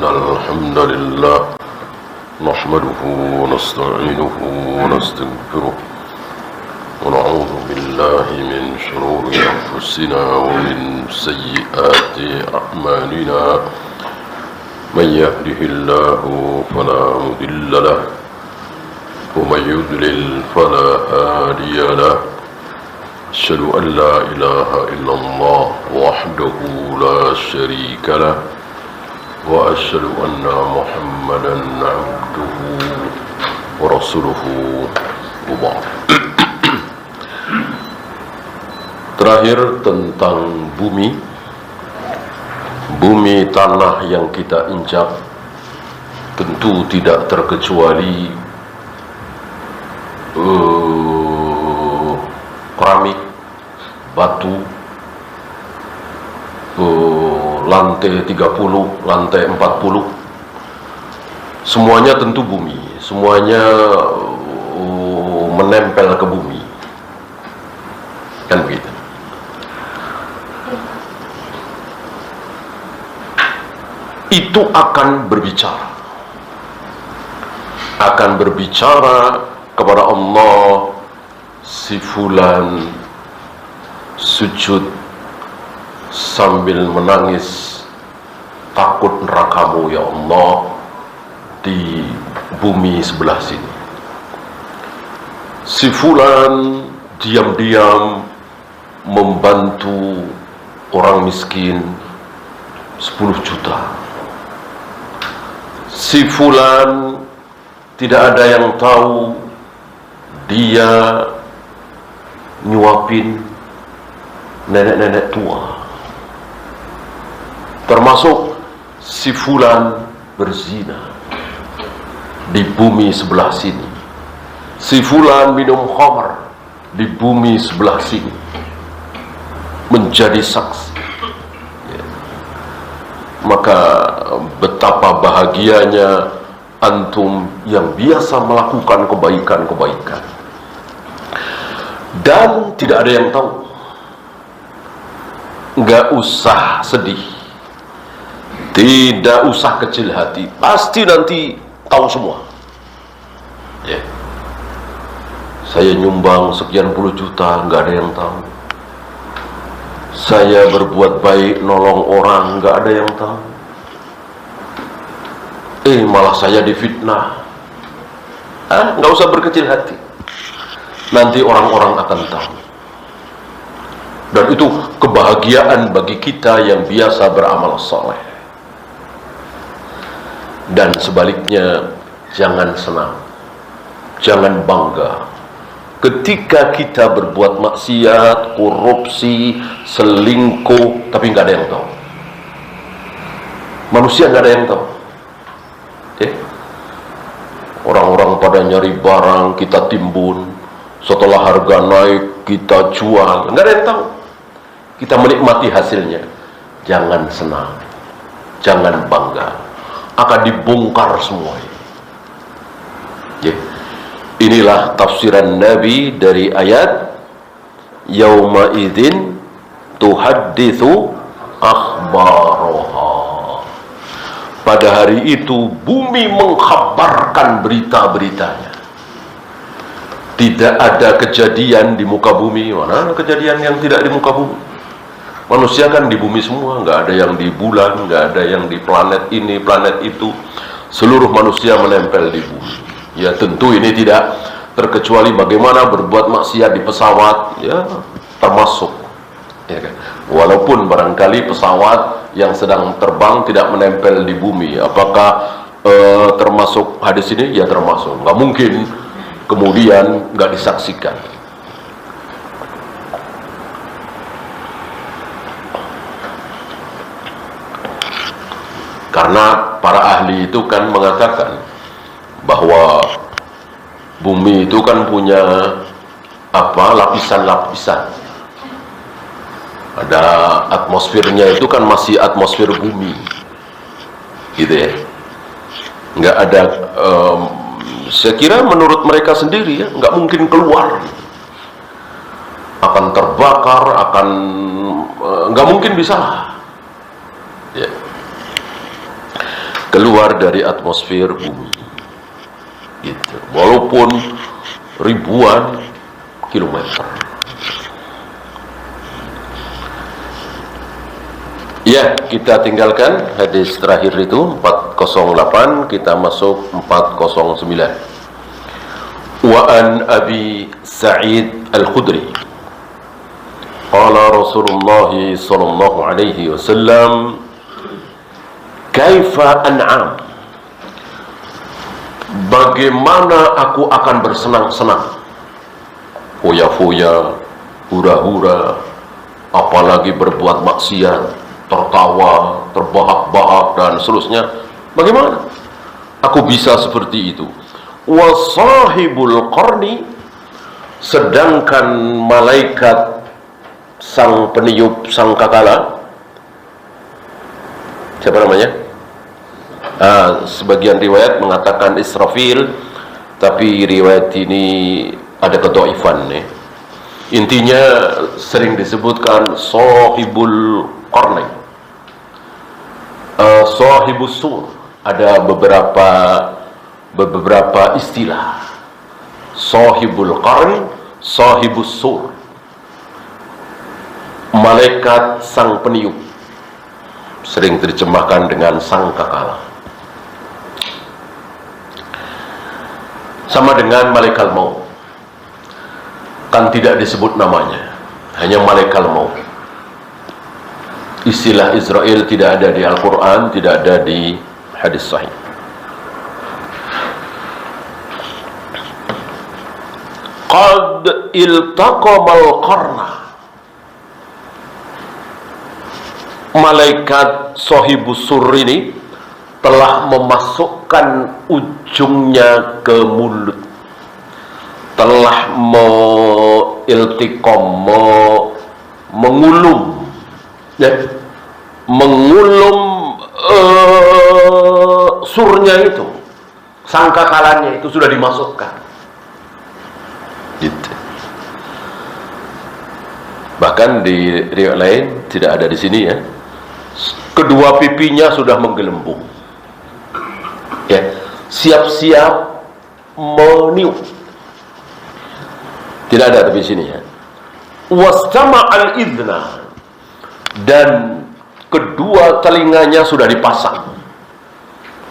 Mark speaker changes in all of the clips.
Speaker 1: الحمد لله نحمده ونستعينه ونستغفره ونعوذ بالله من شرور أنفسنا ومن سيئات أعمالنا من يهده الله فلا مضل له ومن يضلل فلا هادي له أشهد أن لا إله إلا الله وحده لا شريك له وأشهد أن محمدا عبده ورسوله وبعد. Terakhir tentang bumi tanah yang kita injak, tentu tidak terkecuali keramik, batu, lantai 30, lantai 40, semuanya tentu bumi, semuanya menempel ke bumi, kan begitu. Itu akan berbicara kepada Allah. Si fulan sujud sambil menangis, takut nerakamu ya Allah di bumi sebelah sini. Si fulan diam-diam membantu orang miskin 10 juta. Si fulan tidak ada yang tahu dia nyuapin nenek-nenek tua. Termasuk si fulan berzina di bumi sebelah sini. Si fulan minum khamr di bumi sebelah sini, menjadi saksi. Maka betapa bahagianya antum yang biasa melakukan kebaikan-kebaikan dan tidak ada yang tahu. Nggak usah sedih, tidak usah kecil hati, pasti nanti tahu semua. Saya nyumbang sekian puluh juta, nggak ada yang tahu. Saya berbuat baik, nolong orang, nggak ada yang tahu. Malah saya difitnah. Nggak usah berkecil hati, nanti orang-orang akan tahu. Dan itu kebahagiaan bagi kita yang biasa beramal soleh. Dan sebaliknya, jangan senang, jangan bangga ketika kita berbuat maksiat, korupsi, selingkuh, tapi nggak ada yang tahu. Manusia nggak ada yang tahu. Orang-orang pada nyari barang, kita timbun. Setelah harga naik, kita jual. Nggak ada yang tahu. Kita menikmati hasilnya. Jangan senang, jangan bangga, akan dibongkar semuanya. Inilah tafsiran Nabi dari ayat yauma idzin tuhadditsu akhbaraha. Pada hari itu bumi mengkhabarkan berita-beritanya. Tidak ada kejadian di muka bumi. Mana kejadian yang tidak di muka bumi? Manusia kan di bumi semua, nggak ada yang di bulan, nggak ada yang di planet ini, planet itu. Seluruh manusia menempel di bumi. Ya tentu ini tidak terkecuali bagaimana berbuat maksiat di pesawat, ya termasuk. Ya kan? Walaupun barangkali pesawat yang sedang terbang tidak menempel di bumi, apakah termasuk hadis ini? Ya termasuk. Nggak mungkin kemudian nggak disaksikan. Karena para ahli itu kan mengatakan bahwa bumi itu kan punya lapisan-lapisan. Ada atmosfernya, itu kan masih atmosfer bumi, gitu ya. Nggak ada. Saya kira menurut mereka sendiri ya, nggak mungkin keluar. Akan terbakar, nggak mungkin bisa. Ya. keluar dari atmosfer bumi. Gitu. Walaupun ribuan kilometer. Ya, kita tinggalkan hadis terakhir itu 408, kita masuk 409. Wa an Abi Sa'id Al-Khudri qala Rasulullah sallallahu alaihi wasallam, kaifa an'am, bagaimana aku akan bersenang-senang, foya-foya, hura-hura, apalagi berbuat maksiat, tertawa, terbahak-bahak dan seterusnya. Bagaimana aku bisa seperti itu? Wa sahibul qarni, sedangkan malaikat sang peniup sangkakala, siapa namanya? Sebagian riwayat mengatakan Israfil, tapi riwayat ini ada kedhaifan nih. Intinya sering disebutkan sahibul qarni, sahibus sur. Ada beberapa istilah. Sahibul qarn, sahibus sur, malaikat sang peniup, sering terjemahkan dengan sangkakala. Sama dengan malaikat maut, kan tidak disebut namanya, hanya malaikat maut. Istilah Israel tidak ada di Al-Quran, tidak ada di hadis sahih. Qad iltaqamal qarna, malaikat sahibus sur ini telah memasukkan ujungnya ke mulut, telah mengulum, ya, mengulum surnya itu, sangkakalanya itu sudah dimasukkan. Gitu. Bahkan di riwayat lain, tidak ada di sini ya, kedua pipinya sudah menggelembung, ya, siap-siap meniup. Tidak ada di sini ya. Wastama al-idna, dan kedua telinganya sudah dipasang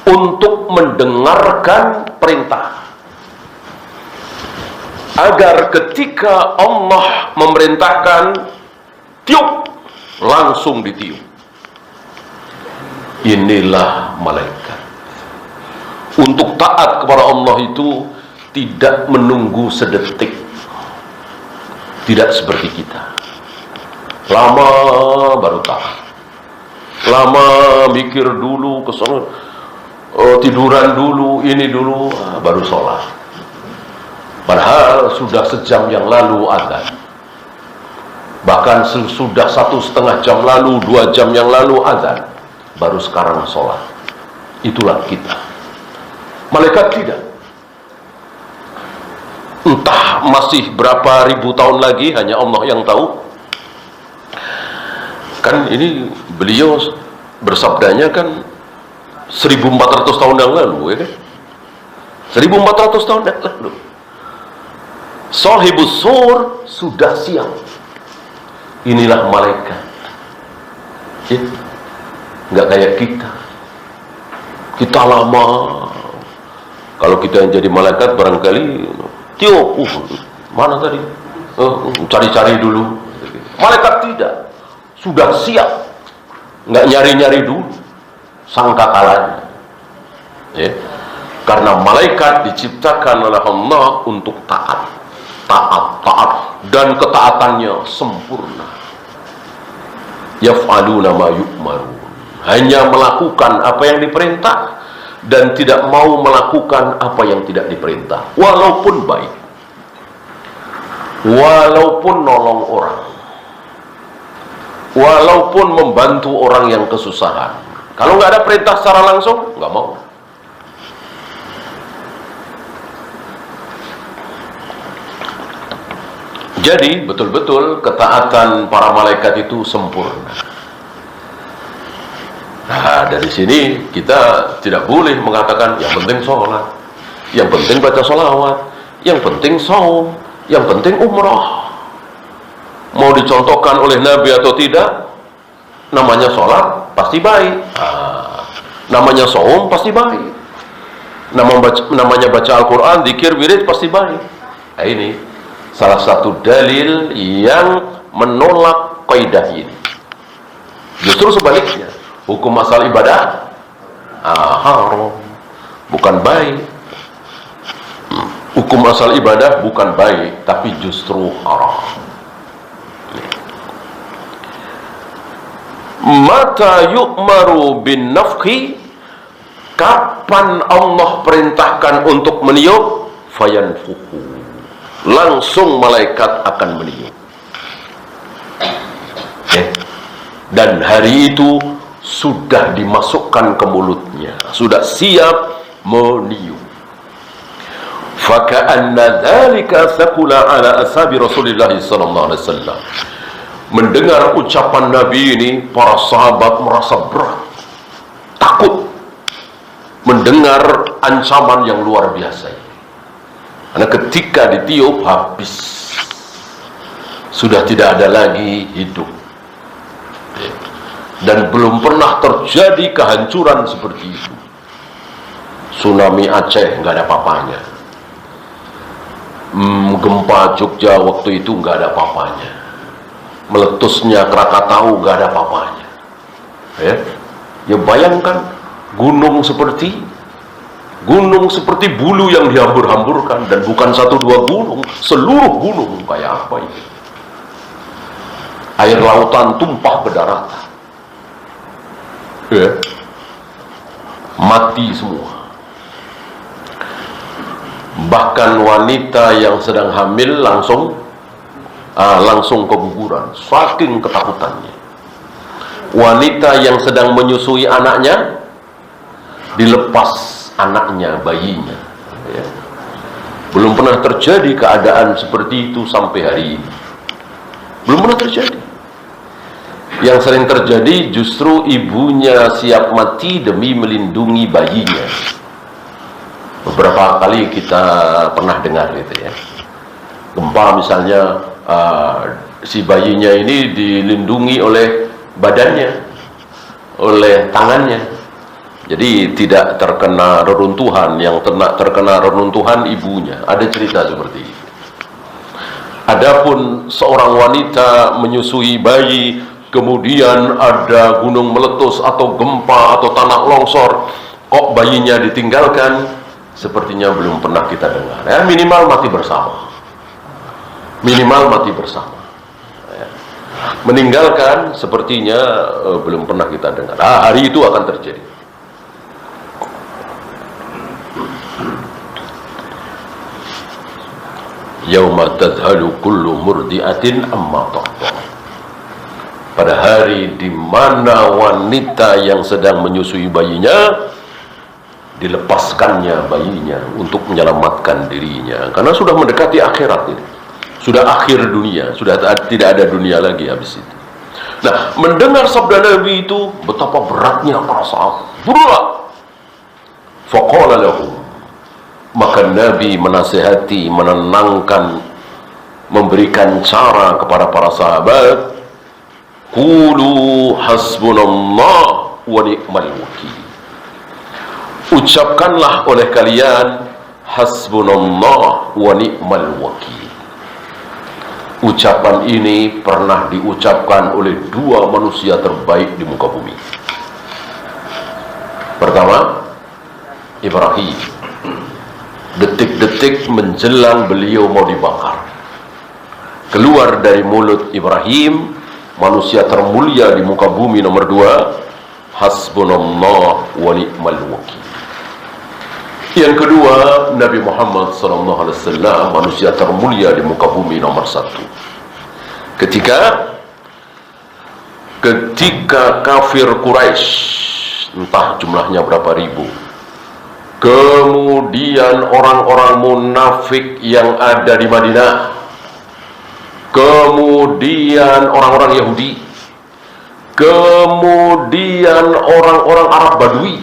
Speaker 1: untuk mendengarkan perintah, agar ketika Allah memerintahkan tiup, langsung ditiup. Inilah malaikat. Untuk taat kepada Allah itu tidak menunggu sedetik. Tidak seperti kita, lama baru taat, lama mikir dulu ke sana, tiduran dulu, ini dulu, baru sholat. Padahal sudah sejam yang lalu azan, bahkan sudah 1,5 jam lalu, 2 jam yang lalu azan, baru sekarang sholat. Itulah kita. Malaikat tidak. Entah masih berapa ribu tahun lagi, hanya Allah yang tahu. Kan ini beliau bersabdanya kan 1400 tahun yang lalu, ya kan? 1400 tahun yang lalu. Sahibus sur sudah siap. Inilah malaikat, ya? Nggak kayak kita. Kita lama. Kalau kita yang jadi malaikat barangkali tiup, mana tadi? Cari-cari dulu. Malaikat tidak, sudah siap, nggak nyari-nyari dulu sangkakalanya, ya. Karena malaikat diciptakan oleh Allah untuk taat, dan ketaatannya sempurna. Yaf'aluna ma yu'marun, hanya melakukan apa yang diperintah dan tidak mau melakukan apa yang tidak diperintah, walaupun baik, walaupun nolong orang, walaupun membantu orang yang kesusahan. Kalau nggak ada perintah secara langsung, nggak mau. Jadi betul-betul ketaatan para malaikat itu sempurna. Nah, dari sini kita tidak boleh mengatakan yang penting sholat, yang penting baca sholawat, yang penting saum, yang penting umrah. Mau dicontohkan oleh Nabi atau tidak, namanya sholat pasti baik, namanya saum pasti baik, namanya baca Al-Quran, zikir, wirid pasti baik. Nah, ini salah satu dalil yang menolak kaidah ini. Justru sebaliknya, hukum asal ibadah haram, bukan baik. Hukum asal ibadah bukan baik, tapi justru haram. Mata yu'maru bin nafki, kapan Allah perintahkan untuk meniup? Fayanfuku, langsung malaikat akan meniup. Dan hari itu sudah dimasukkan ke mulutnya, sudah siap meniup. Faka'anna dzalika thaqula ala ashabi Rasulillah sallallahu alaihi wasallam. Mendengar ucapan Nabi ini, para sahabat merasa berat, takut mendengar ancaman yang luar biasa ini. Karena ketika ditiup, habis, sudah tidak ada lagi hidup. Dan belum pernah terjadi kehancuran seperti itu. Tsunami Aceh nggak ada apa-apanya, gempa Jogja waktu itu nggak ada apa-apanya, meletusnya Krakatau nggak ada apa-apanya. Ya bayangkan gunung seperti bulu yang dihambur-hamburkan, dan bukan satu dua gunung, seluruh gunung. Kayak apa ini? Air lautan tumpah ke daratan, mati semua. Bahkan wanita yang sedang hamil langsung keguguran, saking ketakutannya. Wanita yang sedang menyusui anaknya, dilepas anaknya, bayinya. Belum pernah terjadi keadaan seperti itu sampai hari ini. Belum pernah terjadi. Yang sering terjadi justru ibunya siap mati demi melindungi bayinya. Beberapa kali kita pernah dengar gitu ya, gempa misalnya, si bayinya ini dilindungi oleh badannya, oleh tangannya, jadi tidak terkena reruntuhan. Yang terkena reruntuhan ibunya. Ada cerita seperti itu. Adapun seorang wanita menyusui bayi, kemudian ada gunung meletus atau gempa atau tanah longsor, kok bayinya ditinggalkan, sepertinya belum pernah kita dengar. Minimal mati bersama. Minimal mati bersama. Meninggalkan sepertinya belum pernah kita dengar. Hari itu akan terjadi. Yauma tadhalu kullu murdi'atin amma tadha. Pada hari di mana wanita yang sedang menyusui bayinya, dilepaskannya bayinya untuk menyelamatkan dirinya, karena sudah mendekati akhirat ini, sudah akhir dunia, sudah tidak ada dunia lagi habis itu. Nah, mendengar sabda Nabi itu, betapa beratnya para sahabat. Berat. Faqala lahum, maka Nabi menasihati, menenangkan, memberikan cara kepada para sahabat. Qulu hasbunallah wa ni'mal wakil. Ucapkanlah oleh kalian, hasbunallah wa ni'mal wakil. Ucapan ini pernah diucapkan oleh dua manusia terbaik di muka bumi. Pertama, Ibrahim. Detik-detik menjelang beliau mau dibakar, keluar dari mulut Ibrahim, manusia termulia di muka bumi nomor dua, hasbunallah wa ni'mal wakil. Yang kedua, Nabi Muhammad SAW, manusia termulia di muka bumi nomor satu. Ketika kafir Quraisy, entah jumlahnya berapa ribu, kemudian orang-orang munafik yang ada di Madinah, kemudian orang-orang Yahudi, Kemudian orang-orang Arab Badui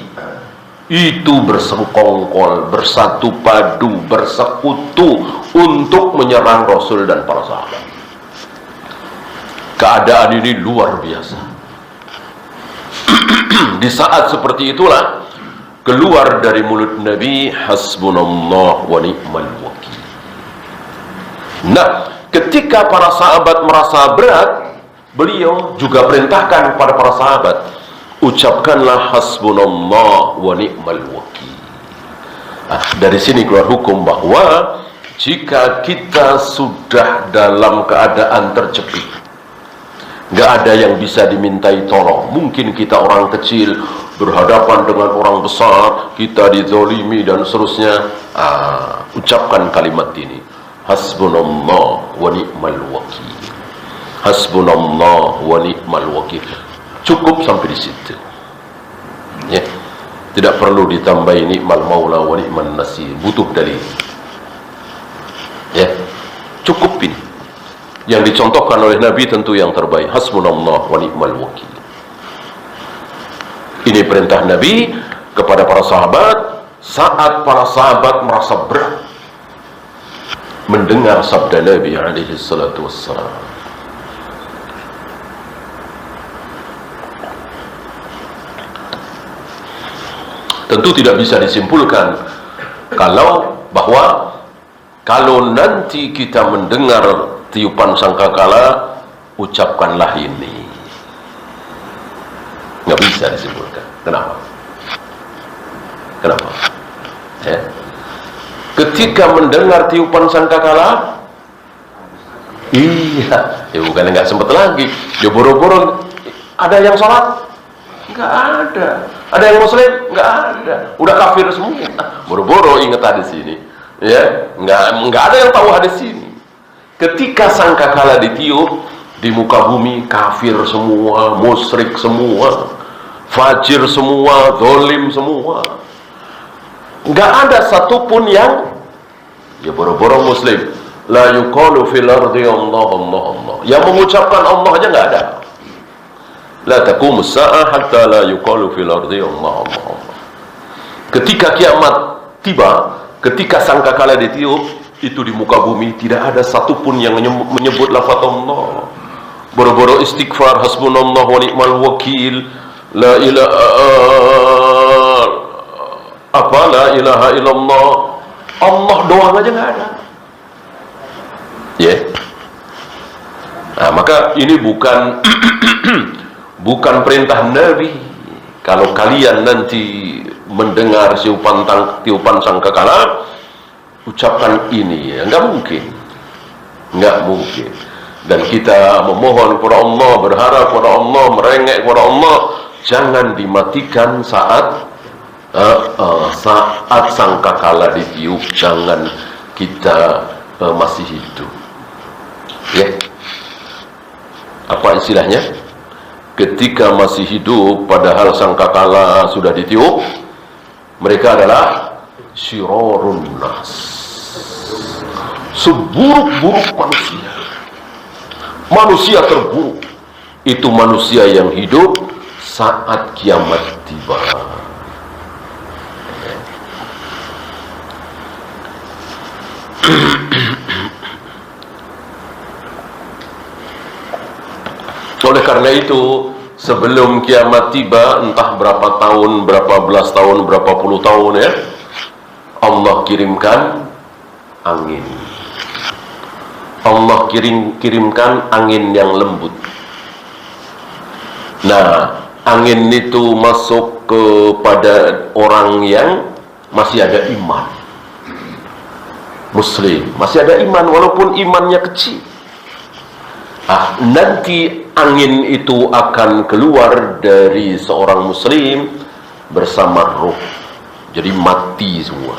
Speaker 1: itu bersekongkol, bersatu padu, bersekutu untuk menyerang Rasul dan para sahabat. Keadaan ini luar biasa. Di saat seperti itulah keluar dari mulut Nabi, hasbunallah wa ni'mal wakil. Nah, ketika para sahabat merasa berat, beliau juga perintahkan kepada para sahabat, ucapkanlah hasbunallah wa ni'mal wakil. Dari sini keluar hukum bahwa jika kita sudah dalam keadaan terjepit, nggak ada yang bisa dimintai tolong, mungkin kita orang kecil berhadapan dengan orang besar, kita dizolimi dan seterusnya, ucapkan kalimat ini, hasbunallah wa ni'mal wakil. Hasbunallah wa ni'mal wakil. Cukup sampai di situ. Ya. Tidak perlu ditambahi ni'mal maula wa ni'man nasir. Butuh dalil. Ya. Cukup ini. Yang dicontohkan oleh Nabi tentu yang terbaik. Hasbunallah wa ni'mal wakil. Ini perintah Nabi kepada para sahabat saat para sahabat merasa berat mendengar sabda Nabi alaihi salatu wassalam. Tentu tidak bisa disimpulkan bahwa kalau nanti kita mendengar tiupan sangkakala, ucapkanlah ini. Nggak bisa disimpulkan. Kenapa? Kenapa? Ya. Ketika mendengar tiupan sangkakala, iya, ya bukan nggak sempat lagi. Dia boro-boro, ada yang sholat? Nggak ada. Ada yang muslim? Nggak ada. Udah kafir semua. Boro-boro ingat hadis ini. Ya, nggak ada yang tahu hadis ini. Ketika sangkakala ditiup, di muka bumi kafir semua, musyrik semua, fajir semua, zalim semua. Nggak ada satupun yang boro-boro muslim. La yuqalu fil ardi Allah Allah Allah. Yang mengucapkan Allah aja nggak ada. La taqumu as-sa'ah hatta la yuqalu fil ardi Allah Allah Allah. Ketika kiamat tiba, ketika sangkakala ditiup, itu di muka bumi tidak ada satupun yang menyebut lafaz Allah. Boro-boro istighfar, hasbunallah wa ni'mal wakil, la ilaha illallah, Allah doang aja nggak ada. Nah, maka ini bukan bukan perintah Nabi. Kalau kalian nanti mendengar tiupan sangkakala, ucapkan ini. Nggak mungkin. Dan kita memohon kepada Allah, berharap kepada Allah, merengek kepada Allah, jangan dimatikan saat sangkakala ditiup. Jangan kita masih hidup. Ya. Apa istilahnya? Ketika masih hidup padahal sangkakala sudah ditiup, mereka adalah syirarun nas, seburuk-buruk manusia. Manusia terburuk itu manusia yang hidup saat kiamat tiba. Oleh karena itu, sebelum kiamat tiba, entah berapa tahun, berapa belas tahun, berapa puluh tahun ya, Allah kirimkan angin. Allah kirimkan angin yang lembut. Nah, angin itu masuk kepada orang yang masih ada iman, muslim, masih ada iman walaupun imannya kecil. Nanti angin itu akan keluar dari seorang muslim bersama ruh. Jadi mati semua.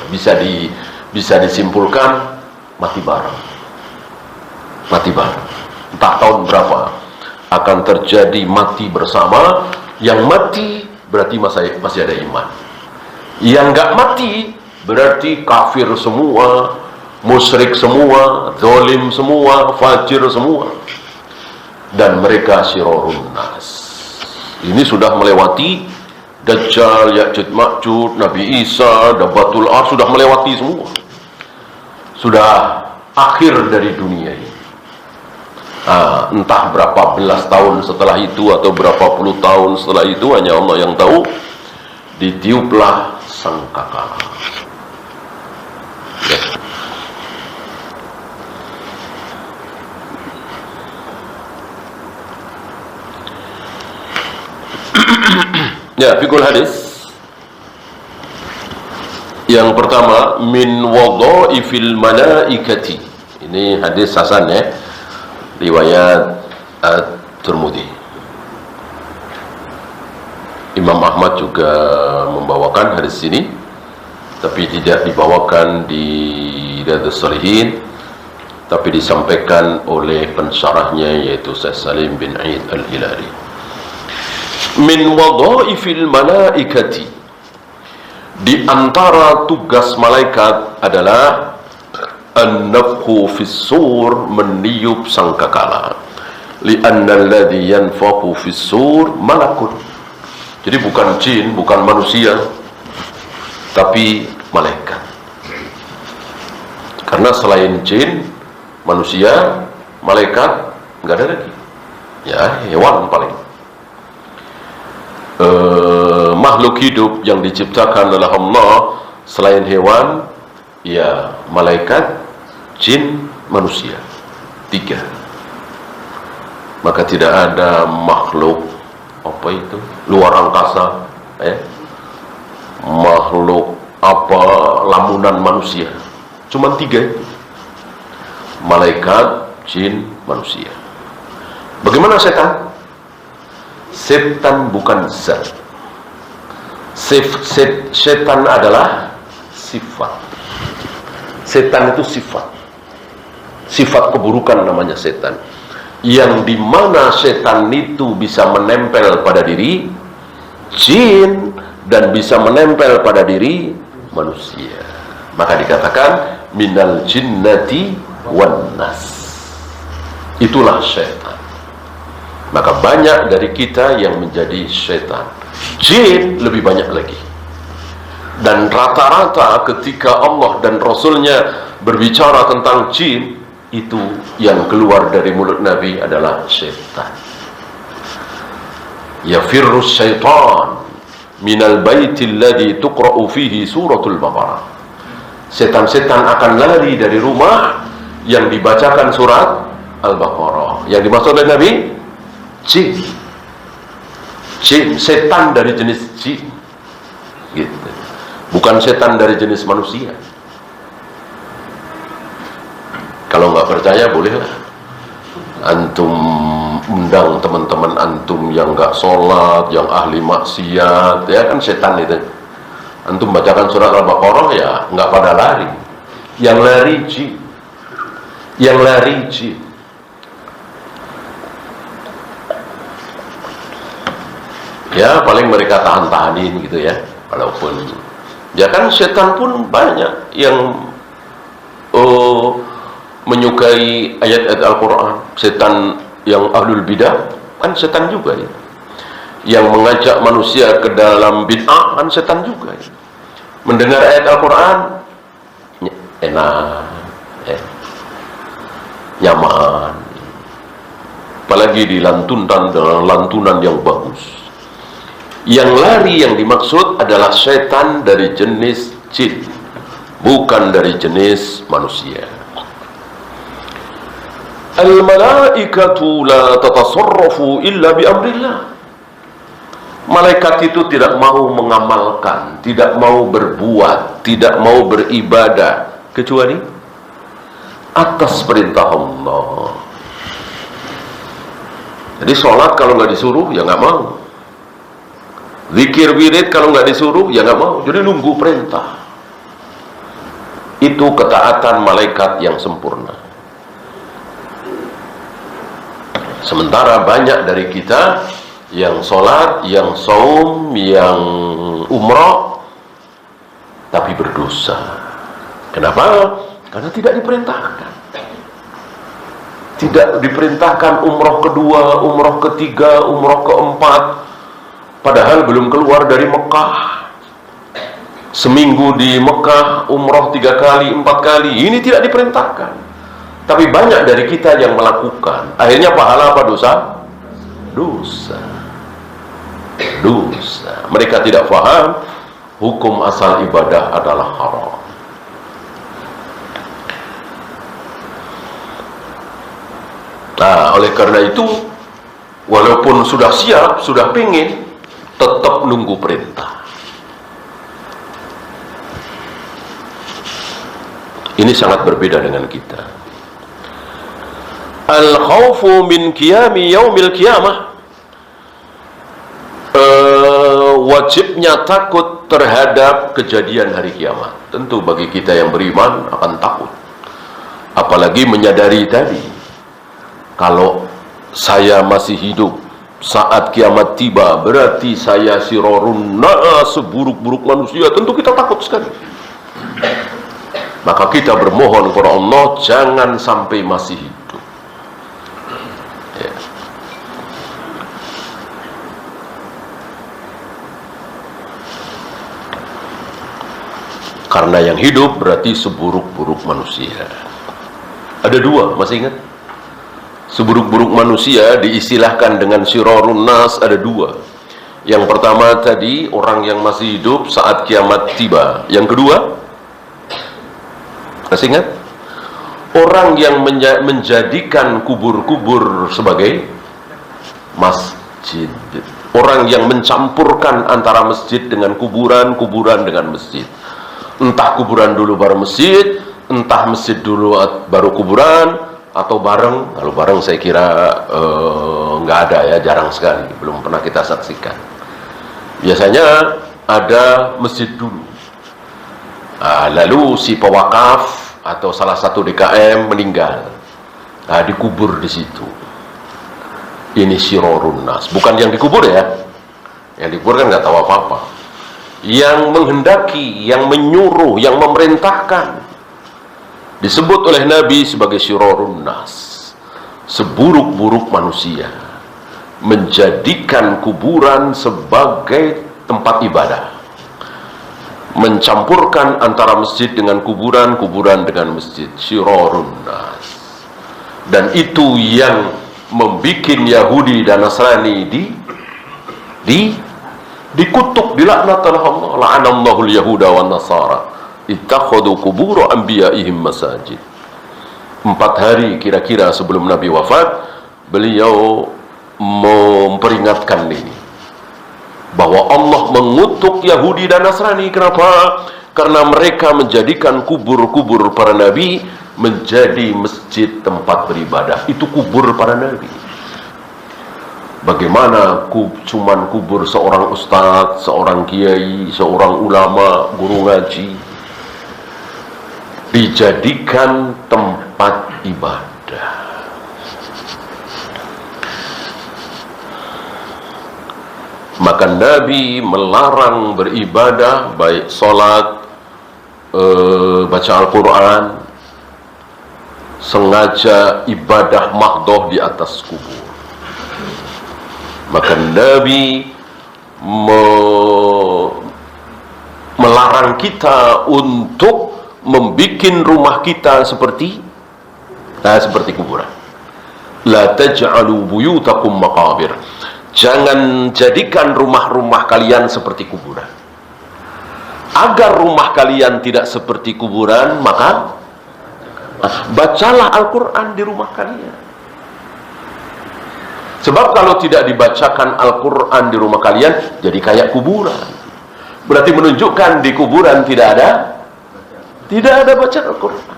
Speaker 1: Bisa disimpulkan mati bareng. Mati bareng. Entah tahun berapa akan terjadi mati bersama. Yang mati berarti masih ada iman. Yang nggak mati berarti kafir semua, musyrik semua, zalim semua, fajir semua. Dan mereka syirarun nas. Ini sudah melewati Dajjal, Ya'juj Ma'juj, Nabi Isa, Dabatul Ar, sudah melewati semua. Sudah akhir dari dunia ini. Entah berapa belas tahun setelah itu atau berapa puluh tahun setelah itu, hanya Allah yang tahu. Ditiuplah sangkakala. Ya, fikul hadis. Yang pertama, min wadha'ifil malaikati. Ini hadis hasan ya. Riwayat At-Tirmidzi. Imam Ahmad juga membawakan hadis ini, tapi tidak dibawakan di Riyadhus Shalihin, tapi disampaikan oleh pensyarahnya, yaitu Syekh Salim bin Aid Al-Hilali. Min wadha'ifil malaikati, di antara tugas malaikat adalah an-nafkhu fis-sur, meniup sangkakala. Li'anna alladhi yanfakhu fis-sur malakun. Jadi bukan jin, bukan manusia, tapi malaikat. Karena selain jin, manusia, malaikat, nggak ada lagi. Ya, hewan paling. Makhluk hidup yang diciptakan oleh Allah selain hewan, ya malaikat, jin, manusia. 3. Maka tidak ada makhluk apa itu luar angkasa, makhluk apa lamunan manusia. Cuma 3 itu. Malaikat, jin, manusia. Bagaimana setan? Setan bukan zat. Setan adalah sifat. Setan itu sifat. Sifat keburukan namanya setan. Yang dimana setan itu bisa menempel pada diri jin dan bisa menempel pada diri manusia. Maka dikatakan minal jinnati wan nas. Itulah setan. Maka banyak dari kita yang menjadi setan. Jin lebih banyak lagi. Dan rata-rata ketika Allah dan Rasulnya berbicara tentang jin, itu yang keluar dari mulut Nabi adalah setan. Yafirru syaitan minal baitil ladzi tuqra'u fihi suratul Baqarah. Setan-setan akan lari dari rumah yang dibacakan surat Al-Baqarah. Yang dimaksud oleh Nabi jin. Jin, setan dari jenis jin. Gitu. Bukan setan dari jenis manusia. Kalau nggak percaya bolehlah antum undang teman-teman antum yang nggak sholat, yang ahli maksiat, ya kan setan itu. Antum bacakan surat Al-Baqarah, ya nggak pada lari. Yang lari jin. Yang lari jin. Ya paling mereka tahan-tahanin gitu ya. Walaupun ya kan setan pun banyak yang menyukai ayat-ayat Al-Quran. Setan yang ahlul bidah kan setan juga ya. Yang mengajak manusia ke dalam bid'ah kan setan juga ya. Mendengar ayat Al-Quran enak nyaman, apalagi dilantunkan dengan lantunan yang bagus. Yang lari yang dimaksud adalah setan dari jenis jin, bukan dari jenis manusia. Al-malaikatu la tatasarrafu illa bi amrillah. Malaikat itu tidak mau mengamalkan, tidak mau berbuat, tidak mau beribadah kecuali atas perintah Allah. Jadi sholat kalau nggak disuruh ya nggak mau. Zikir wirid kalau nggak disuruh ya nggak mau. Jadi nunggu perintah. Itu ketaatan malaikat yang sempurna. Sementara banyak dari kita yang sholat, yang saum, yang umrah, tapi berdosa. Kenapa? Karena tidak diperintahkan. Tidak diperintahkan umrah kedua, umrah ketiga, umrah keempat. padahal belum keluar dari Mekah. Seminggu di Mekah, umroh 3 kali, 4 kali, ini tidak diperintahkan. Tapi banyak dari kita yang melakukan. Akhirnya pahala apa dosa? Dosa. Mereka tidak paham hukum asal ibadah adalah haram. Nah, oleh karena itu, walaupun sudah siap, sudah pengen, tetap nunggu perintah. Ini sangat berbeda dengan kita. Al-khawfu min qiyami yaumil qiyamah. Wajibnya takut terhadap kejadian hari kiamat. Tentu bagi kita yang beriman akan takut. Apalagi menyadari tadi, kalau saya masih hidup saat kiamat tiba, berarti saya sirorun seburuk-buruk manusia. Tentu kita takut sekali. Maka kita bermohon kepada Allah, jangan sampai masih hidup. Ya. Karena yang hidup berarti seburuk-buruk manusia. Ada 2, masih ingat? Seburuk-buruk manusia diistilahkan dengan sirorun nas, ada 2. Yang pertama tadi, orang yang masih hidup saat kiamat tiba. Yang kedua, masih ingat? Orang yang menjadikan kubur-kubur sebagai masjid. Orang yang mencampurkan antara masjid dengan kuburan, kuburan dengan masjid. Entah kuburan dulu baru masjid, entah masjid dulu baru kuburan, atau bareng. Kalau bareng saya kira nggak ada ya, jarang sekali, belum pernah kita saksikan. Biasanya ada masjid dulu, lalu si pewakaf atau salah satu DKM meninggal, dikubur di situ. Ini sirorun nas, bukan yang dikubur ya, yang dikubur kan nggak tahu apa-apa. Yang menghendaki, yang menyuruh, yang memerintahkan disebut oleh Nabi sebagai sirorun nas, seburuk-buruk manusia, menjadikan kuburan sebagai tempat ibadah, mencampurkan antara masjid dengan kuburan, kuburan dengan masjid, sirorun nas. Dan itu yang membuat Yahudi dan Nasrani dikutuk, dilaknat oleh Allah. La'anallahu al-yahuda wan nasara ittakhadhu qubur anbiya'ihim masajid. 4 hari kira-kira sebelum Nabi wafat, beliau memperingatkan ini, bahwa Allah mengutuk Yahudi dan Nasrani. Kenapa? Karena mereka menjadikan kubur-kubur para nabi menjadi masjid, tempat beribadah. Itu kubur para nabi. Bagaimana cuman kubur seorang ustadz, seorang kiai, seorang ulama, guru ngaji dijadikan tempat ibadah. Maka Nabi melarang beribadah, baik sholat, baca Al-Quran, sengaja ibadah mahdoh di atas kubur. Maka Nabi melarang kita untuk membuat rumah kita seperti kuburan. La taj'alu buyutakum maqabir. Jangan jadikan rumah-rumah kalian seperti kuburan. Agar rumah kalian tidak seperti kuburan, maka bacalah Al-Quran di rumah kalian. Sebab kalau tidak dibacakan Al-Quran di rumah kalian, jadi kayak kuburan. Berarti menunjukkan di kuburan tidak ada bacaan Al-Quran.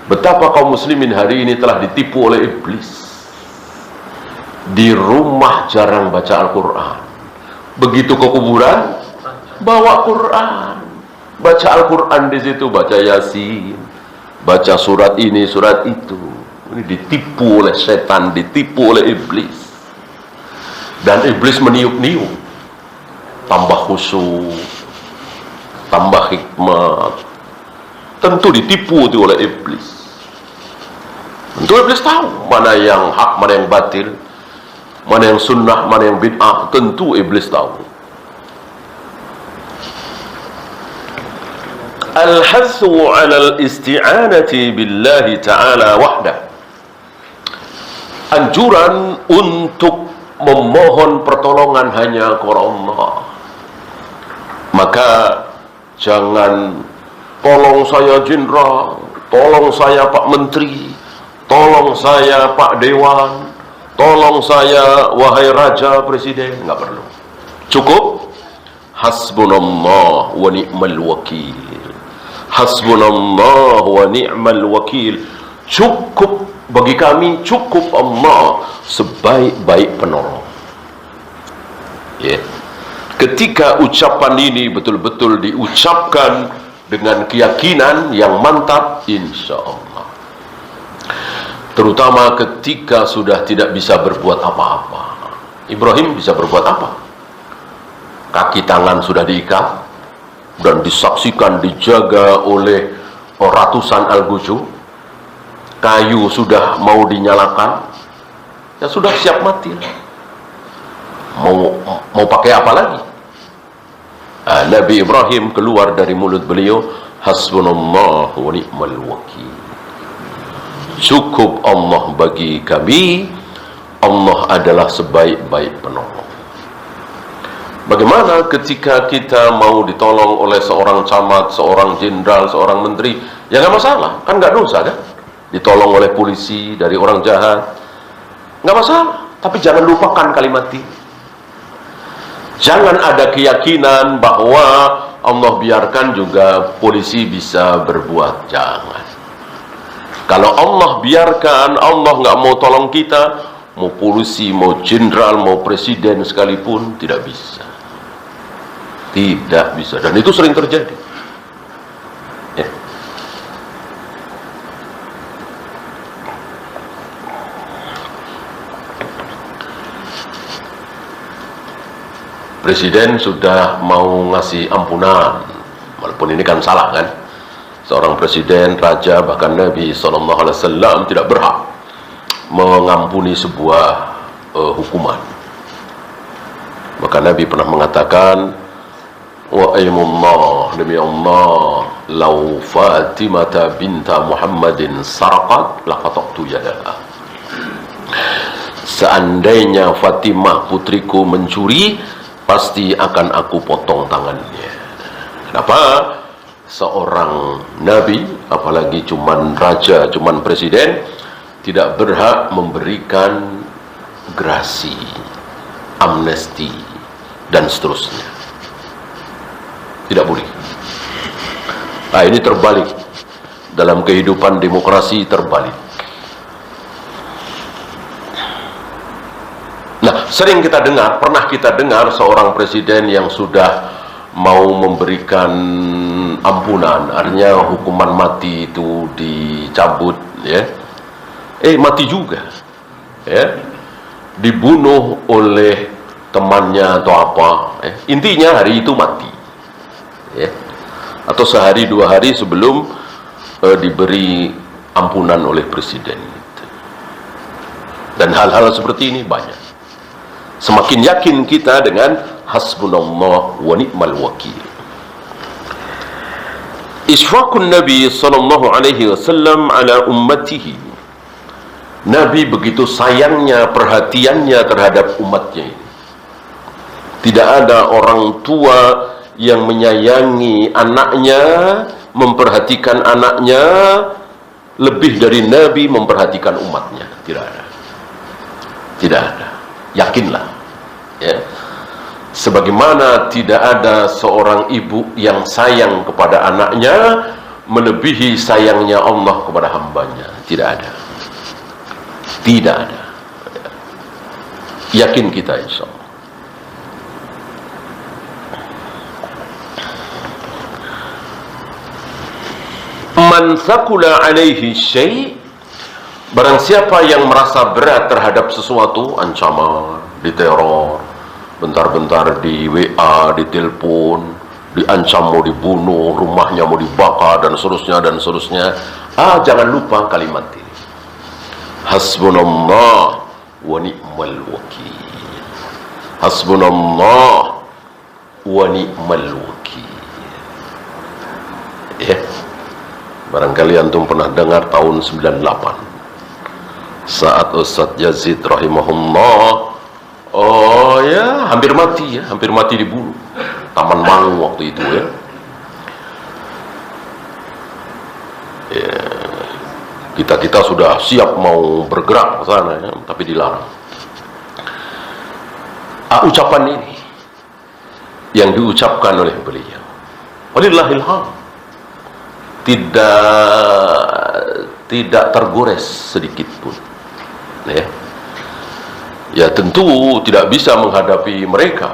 Speaker 1: Betapa kaum muslimin hari ini telah ditipu oleh iblis. Di rumah jarang baca Al-Quran, begitu ke kuburan bawa Quran, baca Al-Quran di situ, baca Yasin, baca surat ini, surat itu. Ini ditipu oleh setan, ditipu oleh iblis. Dan iblis meniup-niup, tambah khusyuk, tambah hikmat. Tentu ditipu itu oleh iblis. Tentu iblis tahu mana yang hak, mana yang batil. mana yang sunnah, mana yang bid'ah, tentu iblis tahu. Al-hathu 'ala al-isti'anati billahi ta'ala wahdah. Anjuran untuk memohon pertolongan hanya kepada Allah. Maka jangan tolong saya jenderal, tolong saya Pak Menteri, tolong saya Pak Dewan, tolong saya wahai Raja Presiden. Nggak perlu. Cukup hasbunallah wa ni'mal wakil. Hasbunallah wa ni'mal wakil. Cukup bagi kami, cukup Allah sebaik-baik penolong. Ketika ucapan ini betul-betul diucapkan dengan keyakinan yang mantap, insya Allah, terutama ketika sudah tidak bisa berbuat apa-apa. Ibrahim bisa berbuat apa? Kaki tangan sudah diikat dan disaksikan dijaga oleh ratusan al-guju. Kayu sudah mau dinyalakan, ya sudah siap mati. Mau pakai apa lagi? Nabi Ibrahim keluar dari mulut beliau, hasbunallah wa ni'mal wakil. Cukup Allah bagi kami, Allah adalah sebaik-baik penolong. Bagaimana ketika kita mau ditolong oleh seorang camat, seorang jenderal, seorang menteri? Ya nggak masalah, kan nggak dosa kan? Ditolong oleh polisi dari orang jahat, nggak masalah. Tapi jangan lupakan kalimat ini. Jangan ada keyakinan bahwa Allah biarkan juga polisi bisa berbuat. Jangan. Kalau Allah biarkan, Allah nggak mau tolong kita, mau polisi, mau jenderal, mau presiden sekalipun, tidak bisa. Tidak bisa. Dan itu sering terjadi. Presiden sudah mau ngasih ampunan, walaupun ini kan salah kan. Seorang presiden, raja, bahkan Nabi SAW tidak berhak mengampuni sebuah hukuman. Maka Nabi pernah mengatakan, wa aymullah, demi Allah, lau Fatimah binta Muhammadin saraqat laqata'tu yadaha. Seandainya Fatimah putriku mencuri, pasti akan aku potong tangannya. Kenapa? Seorang nabi, apalagi cuman raja, cuman presiden, tidak berhak memberikan grasi, amnesti, dan seterusnya. Tidak boleh. Nah, ini terbalik. Dalam kehidupan demokrasi terbalik. Nah, sering kita dengar, pernah kita dengar seorang presiden yang sudah mau memberikan ampunan, artinya hukuman mati itu dicabut, ya. Mati juga, ya. Dibunuh oleh temannya atau apa, intinya hari itu mati, ya. Atau sehari dua hari sebelum diberi ampunan oleh presiden. Dan hal-hal seperti ini banyak. Semakin yakin kita dengan hasbunallah wa ni'mal wakil. Isfaqun Nabi sallallahu alaihi wasallam ala ummatihi. Nabi begitu sayangnya, perhatiannya terhadap umatnya ini. Tidak ada orang tua yang menyayangi anaknya, memperhatikan anaknya lebih dari Nabi memperhatikan umatnya. Tidak ada. Tidak ada. Yakinlah, ya. Sebagaimana tidak ada seorang ibu yang sayang kepada anaknya melebihi sayangnya Allah kepada hambanya. Tidak ada. Tidak ada. Yakin kita insya Allah. Man thaqula alaihi syai', barang siapa yang merasa berat terhadap sesuatu, ancaman, diteror, bentar-bentar di WA, ditelepon, diancam mau dibunuh, rumahnya mau dibakar, dan seterusnya, jangan lupa kalimat ini. Hasbunallah wa ni'mal wakil. Hasbunallah wa ni'mal wakil. Ya, barangkali antum pernah dengar tahun 98 saat Ustadz Yazid rahimahullah, oh ya, hampir mati dibunuh Taman Mangu waktu itu ya. Kita sudah siap mau bergerak ke sana ya, tapi dilarang. Ucapan ini yang diucapkan oleh beliau, walillahil hamd, tidak tergores sedikit pun. Ya tentu tidak bisa menghadapi mereka.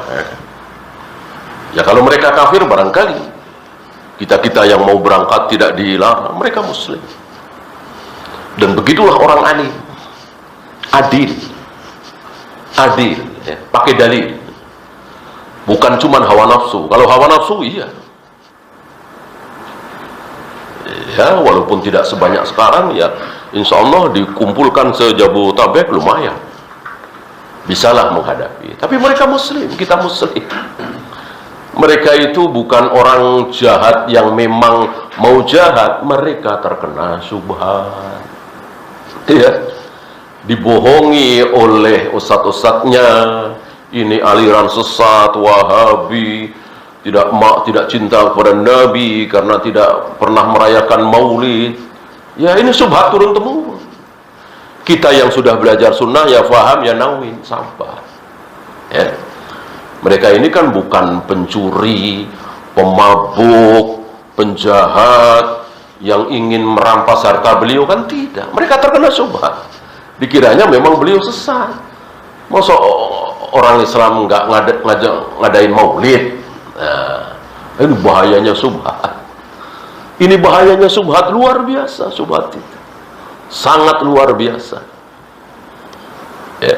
Speaker 1: Ya kalau mereka kafir barangkali kita yang mau berangkat tidak dilarang, mereka muslim. Dan begitulah orang alim, adil, ya, pakai dalil, bukan cuma hawa nafsu. Kalau hawa nafsu iya, ya walaupun tidak sebanyak sekarang, ya insya Allah dikumpulkan sejabotabek lumayan, bisalah menghadapi. Tapi mereka muslim, kita muslim. Mereka itu bukan orang jahat yang memang mau jahat, mereka terkena syubhat, ya, dibohongi oleh ustadz-ustadznya, ini aliran sesat Wahabi, tidak cinta kepada Nabi karena tidak pernah merayakan Maulid. Ya ini syubhat turun temurun. Kita yang sudah belajar sunnah ya faham, ya nawin, sabar. Ya. Mereka ini kan bukan pencuri, pemabuk, penjahat yang ingin merampas harta beliau, kan tidak. Mereka terkena syubhat. Dikiranya memang beliau sesat. Masa orang Islam nggak ngadain Maulid? Nah, ini bahayanya syubhat. Ini bahayanya syubhat, luar biasa syubhat itu. Sangat luar biasa. Ya.